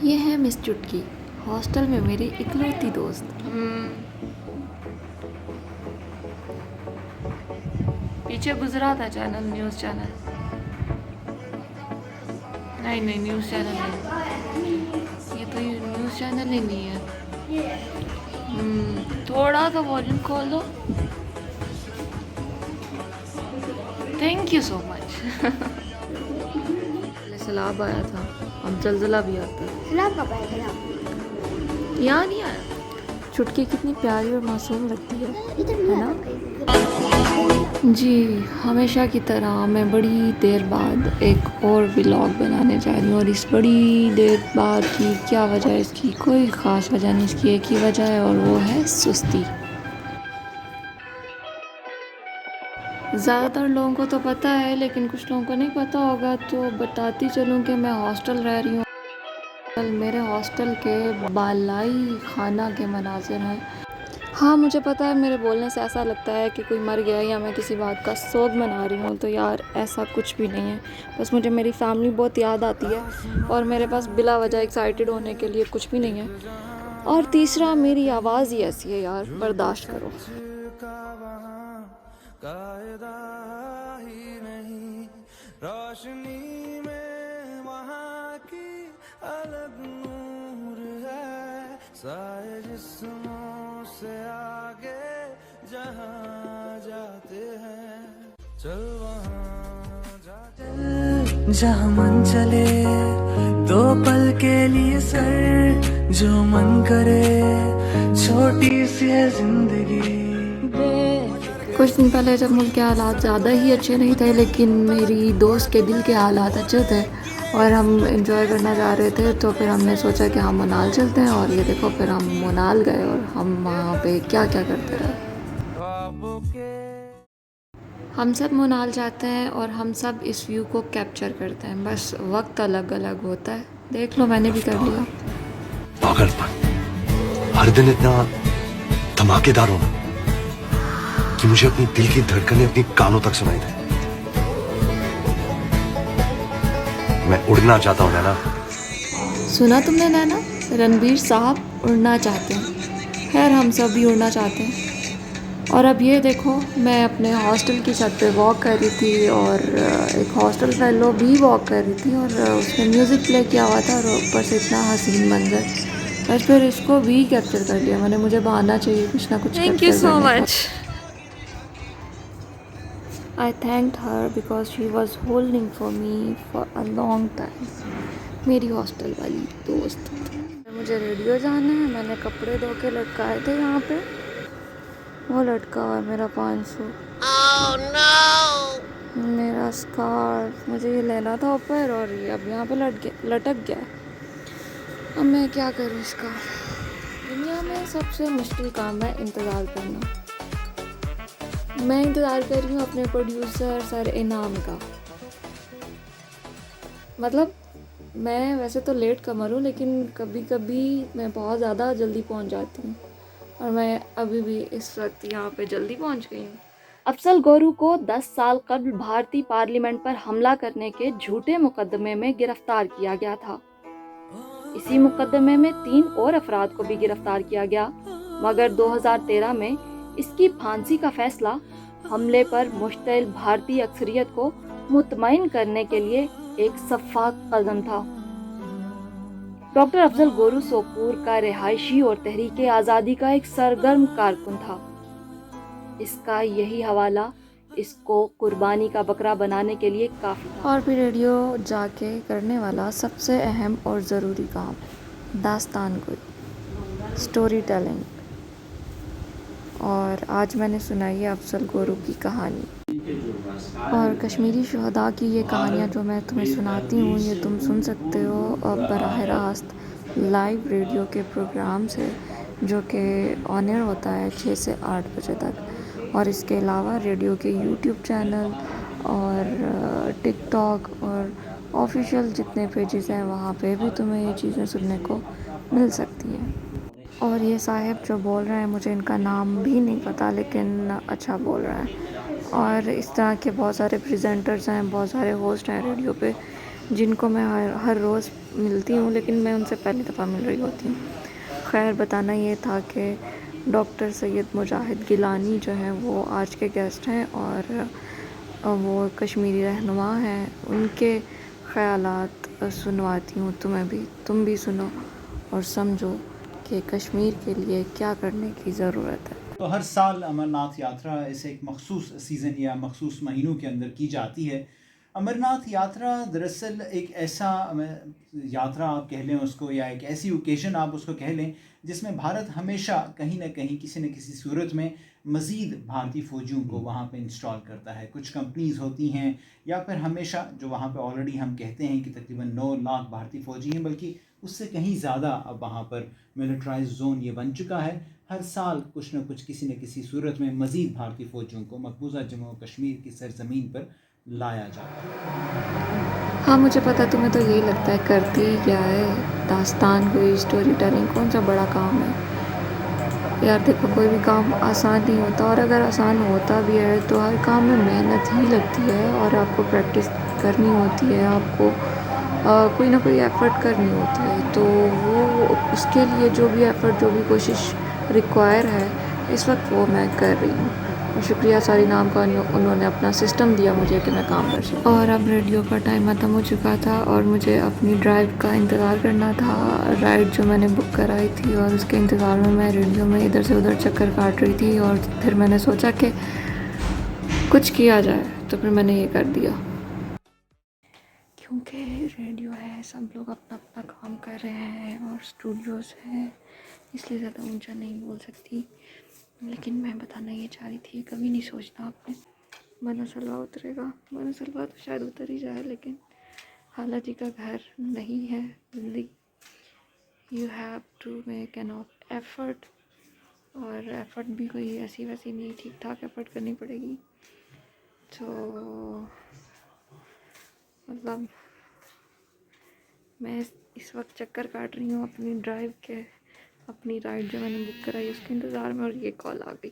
ये है मिस चुटकी, हॉस्टल में मेरी इकलौती दोस्त। पीछे गुजरा था चैनल, न्यूज़ चैनल। नहीं नहीं, न्यूज़ चैनल नहीं, ये तो न्यूज़ चैनल ही नहीं है। थोड़ा सा वॉल्यूम खोल दो। Thank you so much. पहले सैलाब आया था, अब जलजला भी आता है। सलाम कब आएगा? यहाँ नहीं आया। चुटकी कितनी प्यारी और मासूम लगती है ना? जी, हमेशा की तरह मैं बड़ी देर बाद एक और व्लॉग बनाने जा रही हूँ, और इस बड़ी देर बाद की क्या वजह है, इसकी कोई ख़ास वजह नहीं, इसकी एक ही वजह है और वो है सुस्ती। ज़्यादातर लोगों को तो पता है, लेकिन कुछ लोगों को नहीं पता होगा, तो बताती चलूँ कि मैं हॉस्टल रह रही हूँ। मेरे हॉस्टल के बालाई खाना के मनाज़िर हैं। हाँ, मुझे पता है मेरे बोलने से ऐसा लगता है कि कोई मर गया या मैं किसी बात का सोग मना रही हूँ, तो यार ऐसा कुछ भी नहीं है। बस मुझे मेरी फैमिली बहुत याद आती है, और मेरे पास बिला वजह एक्साइटेड होने के लिए कुछ भी नहीं है। और तीसरा, मेरी आवाज़ ही ऐसी है यार, बर्दाश्त करो। रोशनी में वहाँ की अलग नूर है, सारे जिस्मों से आगे जहाँ जाते हैं, चल वहाँ जाते जहाँ मन चले, दो पल के लिए सर जो मन करे, छोटी सी है जिंदगी। कुछ दिन पहले जब मुल्क के हालात ज़्यादा ही अच्छे नहीं थे, लेकिन मेरी दोस्त के दिल के हालात अच्छे थे और हम एंजॉय करना चाह रहे थे, तो फिर हमने सोचा कि हम मनाल चलते हैं। और ये देखो, फिर हम मनाल गए और हम वहाँ पे क्या क्या करते रहे। हम सब मनाल जाते हैं और हम सब इस व्यू को कैप्चर करते हैं, बस वक्त अलग अलग होता है। देख लो, मैंने भी कर लिया। पागलपन, हर दिन इतना धमाकेदार होना कि मुझे अपनी दिल की धड़कनें अपनी कानों तक सुनाई दे। मैं उड़ना चाहता हूँ नैना। सुना तुमने नैना, रणबीर साहब उड़ना चाहते हैं। खैर, हम सब भी उड़ना चाहते हैं। और अब ये देखो, मैं अपने हॉस्टल की छत पे वॉक कर रही थी, और एक हॉस्टल फेलो भी वॉक कर रही थी, और उसने म्यूज़िक प्ले किया हुआ था, और ऊपर से इतना हसीन मंजर। बस फिर इसको भी कैप्चर कर लिया मैंने। मुझे बहाना चाहिए कुछ ना कुछ। Thank you so much. I thanked her because she was holding for me for a long time. मेरी हॉस्टल वाली दोस्त। मुझे रेडियो जाना है, मैंने कपड़े धो के लटकाए थे यहाँ पे, वो लटका हुआ है मेरा 500। Oh, no! मेरा स्कार्फ मुझे ये लेना था ऊपर, और ये अब यहाँ पे लटक गया। अब मैं क्या करूँ इसका। दुनिया में सबसे मुश्किल काम है इंतज़ार करना। मैं इंतज़ार कर रही हूँ अपने प्रोड्यूसर सर इनाम का। मतलब मैं वैसे तो लेट कमर हूँ, लेकिन कभी कभी मैं बहुत ज़्यादा जल्दी पहुँच जाती हूँ, और मैं अभी भी इस वक्त यहाँ पे जल्दी पहुँच गई हूँ। अफजल गोरू को 10 साल कबल भारतीय पार्लियामेंट पर हमला करने के झूठे मुकदमे में गिरफ्तार किया गया था। इसी मुकदमे में 3 और अफराद को भी गिरफ्तार किया गया, मगर 2013 में इसकी फांसी का फैसला हमले पर मुश्तइल भारतीय अक्सरियत को मुतमईन करने के लिए एक शफ़ाफ कदम था। डॉक्टर अफजल गोरू सोपोर का रिहायशी और तहरीके आज़ादी का एक सरगर्म कारकुन था। इसका यही हवाला इसको कुर्बानी का बकरा बनाने के लिए काफ़ी था। और भी रेडियो जाके करने वाला सबसे अहम और ज़रूरी काम, दास्तान गोई, स्टोरी टेलिंग। और आज मैंने सुनाई है अफजल गोरू की कहानी, और कश्मीरी शुहदा की ये कहानियाँ जो मैं तुम्हें सुनाती हूँ, ये तुम सुन सकते हो बराह रास्त लाइव रेडियो के प्रोग्राम से, जो कि ऑन एयर होता है 6 से 8 बजे तक। और इसके अलावा रेडियो के यूट्यूब चैनल और टिकटॉक और ऑफिशियल जितने पेजेस हैं, वहाँ पे भी तुम्हें ये चीज़ें सुनने को मिल सकती हैं। और ये साहब जो बोल रहे हैं, मुझे इनका नाम भी नहीं पता, लेकिन अच्छा बोल रहा है। और इस तरह के बहुत सारे प्रेजेंटर्स हैं, बहुत सारे होस्ट हैं रेडियो पे, जिनको मैं हर रोज़ मिलती हूँ, लेकिन मैं उनसे पहली दफ़ा मिल रही होती हूँ। खैर, बताना ये था कि डॉक्टर सैयद मुजाहिद गिलानी जो हैं वो आज के गेस्ट हैं और वो कश्मीरी रहनुमा हैं। उनके ख़यालात सुनवाती हूँ तुम्हें भी, तुम भी सुनो और समझो कि कश्मीर के लिए क्या करने की ज़रूरत है। तो हर साल अमरनाथ यात्रा इसे एक मखसूस सीज़न या मखसूस महीनों के अंदर की जाती है। अमरनाथ यात्रा दरअसल एक ऐसा यात्रा आप कह लें उसको, या एक ऐसी ओकेज़न आप उसको कह लें, जिसमें भारत हमेशा कहीं ना कहीं किसी न किसी सूरत में मज़ीद भारतीय फ़ौजियों को वहाँ पे इंस्टॉल करता है। कुछ कंपनीज़ होती हैं या फिर हमेशा जो वहाँ पे ऑलरेडी हम कहते हैं कि तकरीबन 9 लाख भारतीय फ़ौजी हैं, बल्कि उससे कहीं ज़्यादा अब वहाँ पर मिलिट्राइज जोन ये बन चुका है। हर साल कुछ न कुछ किसी न किसी सूरत में मज़ीद भारतीय फ़ौजियों को मकबूजा जम्मू कश्मीर की सरज़मीन पर लाया जाता है। हाँ, मुझे पता, तुम्हें तो यही लगता है करती ही क्या है, दास्तान कोई स्टोरी टेलिंग कौन सा बड़ा काम है। यार देखो, कोई भी काम आसान नहीं होता, और अगर आसान होता भी है तो हर काम में मेहनत ही लगती है और आपको प्रैक्टिस करनी होती है, आपको कोई ना कोई एफ़र्ट करनी होती है। तो वो उसके लिए जो भी एफ़र्ट, जो भी कोशिश रिक्वायर है इस वक्त, वो मैं कर रही हूँ। और शुक्रिया सारी नाम का, उन्होंने अपना सिस्टम दिया मुझे कि मैं काम कर सकूँ। और अब रेडियो का टाइम ख़त्म हो चुका था और मुझे अपनी ड्राइव का इंतज़ार करना था, राइड जो मैंने बुक कराई थी, और उसके इंतज़ार में मैं रेडियो में इधर से उधर चक्कर काट रही थी। और फिर मैंने सोचा कि कुछ किया जाए, तो फिर मैंने ये कर दिया। क्योंकि रेडियो है, सब लोग अपना अपना काम कर रहे हैं और स्टूडियोज़ हैं, इसलिए ज़्यादा ऊंचा नहीं बोल सकती। लेकिन मैं बताना ये चाह रही थी, कभी नहीं सोचना आपने मना सलवा उतरेगा। मना सलवा तो शायद उतर ही जाए, लेकिन खाला जी का घर नहीं है Delhi. You have to make an effort, और एफ़र्ट भी कोई ऐसी वैसी नहीं, ठीक ठाक एफ़र्ट करनी पड़ेगी। तो मतलब मैं इस वक्त चक्कर काट रही हूँ अपनी ड्राइव के, अपनी राइड जो मैंने बुक कराई उसके इंतज़ार में, और ये कॉल आ गई।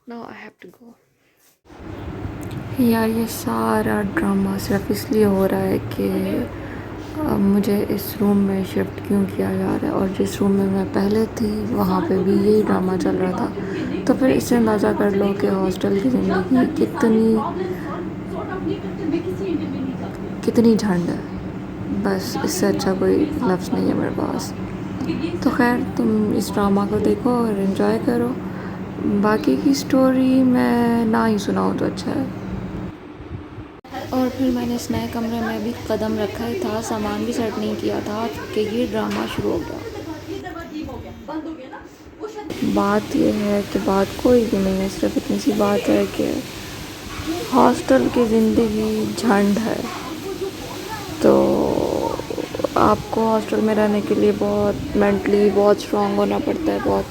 Now I have to go. यार, ये सारा ड्रामा सिर्फ इसलिए हो रहा है कि मुझे इस रूम में शिफ्ट क्यों किया जा रहा है, और जिस रूम में मैं पहले थी वहाँ पे भी यही ड्रामा चल रहा था। तो फिर इससे अंदाज़ा कर लो कि हॉस्टल की ज़िंदगी कितनी झंड है। बस इससे अच्छा कोई लफ्ज़ नहीं है मेरे पास। तो खैर, तुम इस ड्रामा को देखो और एंजॉय करो। बाकी की स्टोरी मैं ना ही सुनाऊँ तो अच्छा है। और फिर मैंने इस नए कमरे में भी कदम रखा ही था, सामान भी सेट नहीं किया था कि ये ड्रामा शुरू हो गया। बात ये है कि बात कोई भी नहीं है, सिर्फ इतनी सी बात है कि हॉस्टल की ज़िंदगी झंड है। तो आपको हॉस्टल में रहने के लिए बहुत मेंटली बहुत स्ट्रॉन्ग होना पड़ता है, बहुत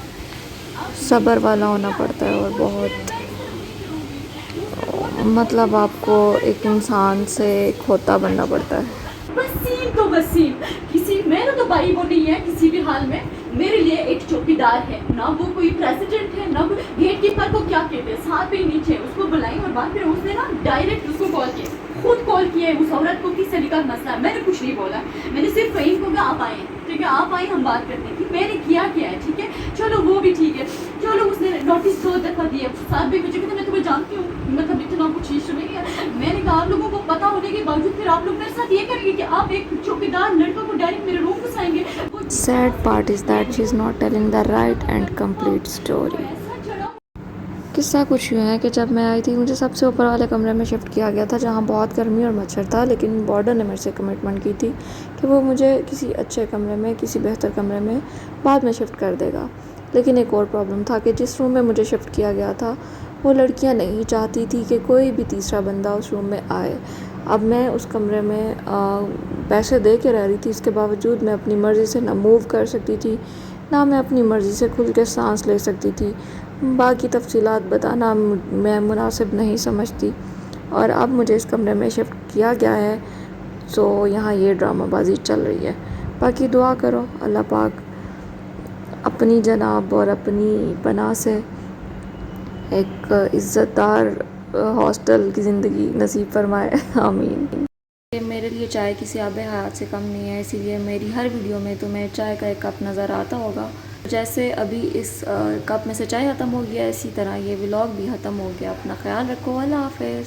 सब्र वाला होना पड़ता है, और बहुत मतलब आपको एक इंसान से खोता बनना पड़ता है। वसीम तो वसीम, किसी मेरा तो भाई वो नहीं है किसी भी हाल में। मेरे लिए एक चौकीदार है, ना वो कोई प्रेसिडेंट है, ना गेट कीपर को क्या कहते हैं, साथ पे नीचे उसको बुलाई। और बाद फिर उसने ना डायरेक्ट उसको कॉल किया, खुद कॉल किया है उस औरत को, किस तरीका का मसला है। मैंने कुछ नहीं बोला, मैंने सिर्फ फहीम को कहा आप आए, ठीक है आप आए, हम बात करते हैं कि मैंने किया क्या है। ठीक है, चलो वो भी ठीक है। चलो उसने नोटिस 2 दफ़ा दिया, 7 बजे कहते मैं तुम्हें जानती हूँ, मतलब इतना कुछ इशू नहीं है। मैंने कहा आप लोगों को पता होने के बावजूद फिर आप लोग मेरे साथ ये करेंगे कि आप एक चौकीदार लड़का को डायरेक्ट मेरे room घुसाएंगे। Sad part is that she is not telling the right and complete story. किस्सा कुछ यूँ है कि जब मैं आई थी, मुझे सबसे ऊपर वाले कमरे में शिफ्ट किया गया था, जहाँ बहुत गर्मी और मच्छर था। लेकिन वार्डन ने मेरे से कमिटमेंट की थी कि वो मुझे किसी अच्छे कमरे में, किसी बेहतर कमरे में बाद में शिफ्ट कर देगा। लेकिन एक और प्रॉब्लम था कि जिस रूम में मुझे शिफ्ट किया गया था, वो लड़कियाँ नहीं चाहती थी कि कोई भी तीसरा बंदा उस रूम में आए। अब मैं उस कमरे में पैसे दे के रह रही थी, इसके बावजूद मैं अपनी मर्ज़ी से ना मूव कर सकती थी, ना मैं अपनी मर्ज़ी से खुल के सांस ले सकती थी। बाकी तफसीलात बताना मैं मुनासिब नहीं समझती। और अब मुझे इस कमरे में शिफ्ट किया गया है, तो यहाँ ये ड्रामाबाजी चल रही है। बाकी दुआ करो अल्लाह पाक अपनी जनाब और अपनी पनाह से एक इज़्ज़तदार हॉस्टल की ज़िंदगी नसीब फरमाए, आमीन। मेरे लिए चाय किसी आबे हयात से कम नहीं है, इसीलिए मेरी हर वीडियो में तुम्हें चाय का एक कप नज़र आता होगा। जैसे अभी इस कप में से चाय ख़त्म हो गया, इसी तरह ये व्लॉग भी ख़त्म हो गया। अपना ख्याल रखो, अल्लाह हाफ़िज़।